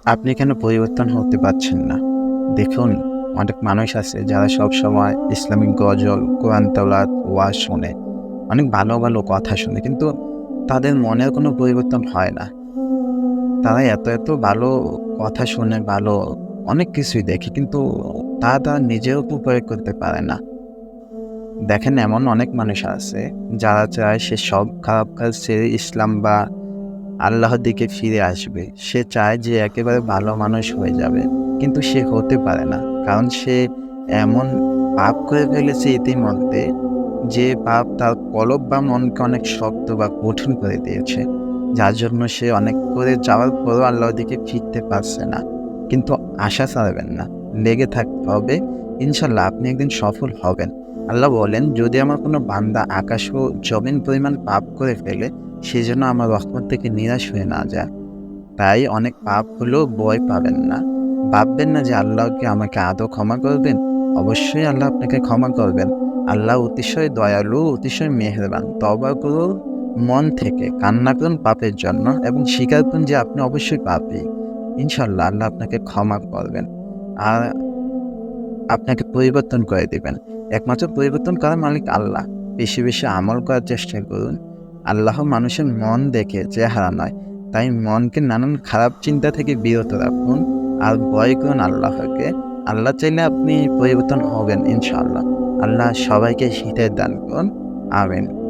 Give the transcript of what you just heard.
আপনি কেন পরিবর্তন হতে পারছেন না? দেখুন, অনেক মানুষ আছে যারা সবসময় ইসলামিক গজল, কোরআন তেলাওয়াত, ওয়াজ শোনে। অনেক ভালো, ভালো কথা শোনে। কিন্তু তাদের মনের কোনো পরিবর্তন হয় না। তারা এত, এত ভালো কথা শোনে, ভালো অনেক কিছুই দেখে। কিন্তু তারা নিজের উপর প্রয়োগ করতে পারে না। দেখেন এমন অনেক মানুষ আছে যারা চায় সে সব খারাপ কাজ ছেড়ে ইসলাম বা আল্লাহর দিকে ফিরে আসবে। সে চায় যে একেবারে ভালো মানুষ হয়ে যাবে। কিন্তু সে হতে পারে না। কারণ সে এমন পাপ করে ফেলেছে ইতিমধ্যে, যে পাপ তার কলব বা মনকে অনেক শক্ত বা কঠিন করে দিয়েছে। যার জন্য সে অনেক করে যাওয়ার পরও আল্লাহর দিকে ফিরতে পারছে না। কিন্তু আশা ছাড়বেন না। লেগে থাকতে হবে। ইনশাআল্লাহ আপনি একদিন সফল হবেন। আল্লাহ বলেন, যদি আমার কোনো বান্দা আকাশ ও জমিন পরিমাণ পাপ করে ফেলে, সেজন্য আমার রহমত থেকে নিরাশ হয়ে না যায়। তাই অনেক পাপ হলেও ভয় পাবেন না। ভাববেন না যে আল্লাহ কি আমাকে আদৌ ক্ষমা করবেন? অবশ্যই আল্লাহ আপনাকে ক্ষমা করবেন। আল্লাহ অতিশয় দয়ালু, অতিশয় মেহেরবান। তওবা করুন মন থেকে, কান্না করুন পাপের জন্য এবং স্বীকার করুন যে আপনি অবশ্যই পাপী। ইনশাআল্লাহ আল্লাহ আপনাকে ক্ষমা করবেন। আর আপনাকে পরিবর্তন করে দিবেন। একমাত্র পরিবর্তন করার মালিক আল্লাহ। বেশি, বেশি আমল করার চেষ্টা করুন। আল্লাহ মানুষের মন দেখে, চেহারা নয়। তাই মনকে নানান খারাপ চিন্তা থেকে বিরত রাখুন। আর ভয় করুন আল্লাহকে। আল্লাহ চাইলে আপনি পরিবর্তন হবেন ইনশাআল্লাহ। আল্লাহ সবাইকে হিদায়াত দান করুন। আমিন।